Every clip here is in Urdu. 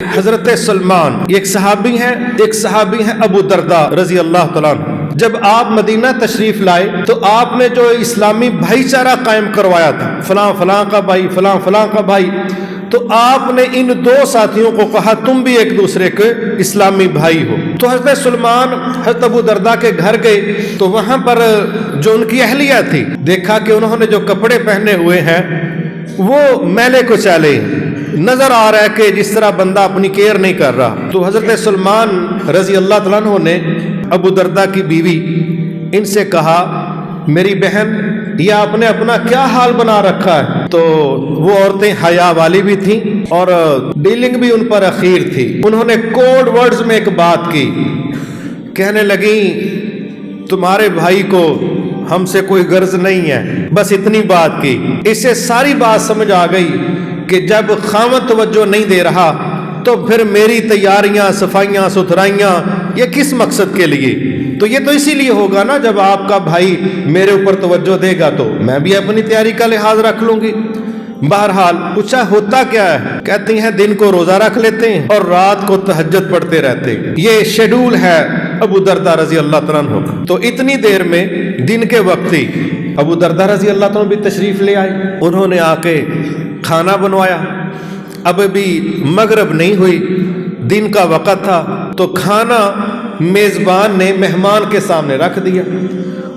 حضرت سلمان ایک صحابی ہیں ابو درداء رضی اللہ تعالیٰ عنہ۔ جب آپ مدینہ تشریف لائے تو آپ نے جو اسلامی بھائی چارہ قائم کروایا تھا، فلاں فلاں کا بھائی، فلاں فلاں کا بھائی، تو آپ نے ان دو ساتھیوں کو کہا تم بھی ایک دوسرے کے اسلامی بھائی ہو۔ تو حضرت سلمان حضرت ابو درداء کے گھر گئے تو وہاں پر جو ان کی اہلیہ تھی، دیکھا کہ انہوں نے جو کپڑے پہنے ہوئے ہیں وہ میلے کچالے، نظر آ رہا ہے کہ جس طرح بندہ اپنی کیئر نہیں کر رہا۔ تو حضرت سلمان رضی اللہ تعالیٰ عنہ نے ابو درداء کی بیوی ان سے کہا میری بہن یہ آپ نے اپنا کیا حال بنا رکھا ہے؟ تو وہ عورتیں حیا والی بھی تھیں اور ڈیلنگ بھی ان پر اخیر تھی۔ انہوں نے کوڈ ورڈز میں ایک بات کی، کہنے لگیں تمہارے بھائی کو ہم سے کوئی غرض نہیں ہے، بس اتنی بات کی۔ اس سے ساری بات سمجھ آ گئی کہ جب خاوند توجہ نہیں دے رہا تو پھر میری تیاریاں، صفائیاں، ستھرائیاں یہ کس مقصد کے لیے؟ تو یہ تو اسی لیے ہوگا نا، جب آپ کا بھائی میرے اوپر توجہ دے گا تو میں بھی اپنی تیاری کا لحاظ رکھ لوں گی۔ بہرحال پوچھا ہوتا کیا ہے؟ کہتی ہیں دن کو روزہ رکھ لیتے ہیں اور رات کو تہجد پڑھتے رہتے ہیں، یہ شیڈول ہے ابو درداء رضی اللہ تعالیٰ عنہ۔ تو اتنی دیر میں دن کے وقت ہی ابو درداء رضی اللہ تعالیٰ عنہ بھی تشریف لے آئے۔ انہوں نے آ کے کھانا بنوایا، اب بھی مغرب نہیں ہوئی، دن کا وقت تھا، تو کھانا میزبان نے مہمان کے سامنے رکھ دیا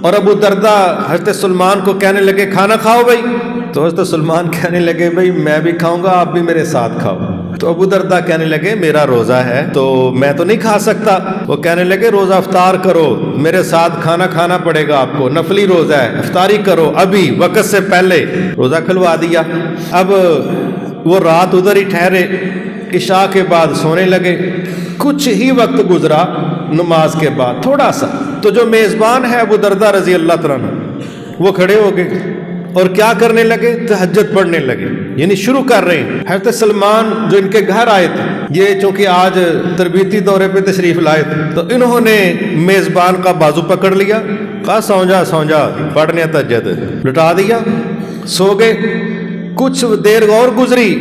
اور ابو درداء حضرت سلمان کو کہنے لگے کھانا کھاؤ بھائی۔ تو حضرت سلمان کہنے لگے بھائی میں بھی کھاؤں گا، آپ بھی میرے ساتھ کھاؤ۔ تو ابو درداء کہنے لگے میرا روزہ ہے تو میں تو نہیں کھا سکتا۔ وہ کہنے لگے روزہ افطار کرو، میرے ساتھ کھانا کھانا پڑے گا آپ کو، نفلی روزہ ہے، افطاری کرو ابھی وقت سے پہلے۔ روزہ کھلوا دیا۔ اب وہ رات ادھر ہی ٹھہرے، عشاء کے بعد سونے لگے۔ کچھ ہی وقت گزرا نماز کے بعد تھوڑا سا، تو جو میزبان ہے ابو درداء رضی اللہ تعالیٰ عنہ وہ کھڑے ہو گئے اور کیا کرنے لگے؟ تہجد پڑھنے لگے، یعنی شروع کر رہے ہیں۔ حضرت سلمان جو ان کے گھر آئے تھے، یہ چونکہ آج تربیتی دورے پہ تشریف لائے تھے، تو انہوں نے میزبان کا بازو پکڑ لیا، کہا سو جا پڑھنے تہجد، لٹا دیا، سو گئے۔ کچھ دیر اور گزری،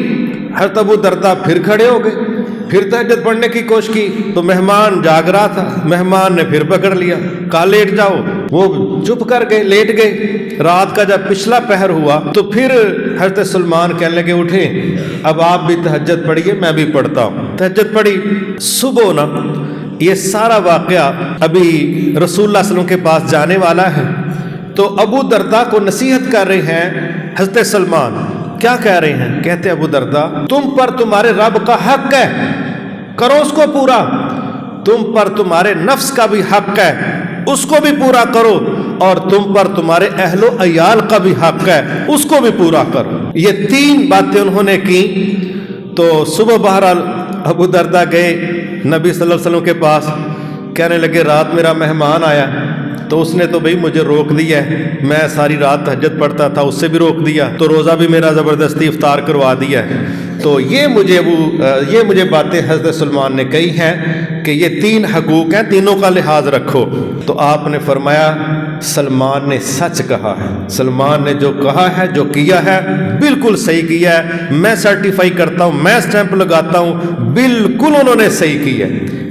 حضرت ابو درداء پھر کھڑے ہو گئے، پھر تہجد پڑھنے کی کوشش کی تو مہمان جاگ رہا تھا، مہمان نے پھر پکڑ لیا، کہا لیٹ جاؤ، وہ چپ کر گئے، لیٹ گئے۔ رات کا جب پچھلا پہر ہوا تو پھر حضرت سلمان کہنے لگے اٹھیں اب آپ بھی تہجد پڑھیے، میں بھی پڑھتا ہوں۔ تہجد پڑھی، صبح نا یہ سارا واقعہ ابھی رسول اللہ صلی اللہ علیہ وسلم کے پاس جانے والا ہے، تو ابو درداء کو نصیحت کر رہے ہیں حضرت سلمان۔ کیا کہہ رہے ہیں؟ کہتے ابو درداء تم پر تمہارے رب کا حق ہے، کرو اس کو پورا، تم پر تمہارے نفس کا بھی حق ہے، اس کو بھی پورا کرو، اور تم پر تمہارے اہل و عیال کا بھی حق ہے، اس کو بھی پورا کرو۔ یہ تین باتیں انہوں نے کی۔ تو صبح بہرحال ابو درداء گئے نبی صلی اللہ علیہ وسلم کے پاس، کہنے لگے رات میرا مہمان آیا تو اس نے تو بھئی مجھے روک دیا ہے، میں ساری رات تہجد پڑھتا تھا، اس سے بھی روک دیا، تو روزہ بھی میرا زبردستی افطار کروا دیا ہے۔ تو یہ مجھے باتیں حضرت سلمان نے کہی ہیں کہ یہ تین حقوق ہیں، تینوں کا لحاظ رکھو۔ تو آپ نے فرمایا سلمان نے سچ کہا ہے، سلمان نے جو کہا ہے، جو کیا ہے بالکل صحیح کیا ہے، میں سرٹیفائی کرتا ہوں، میں سٹیمپ لگاتا ہوں، بالکل انہوں نے صحیح کیا ہے۔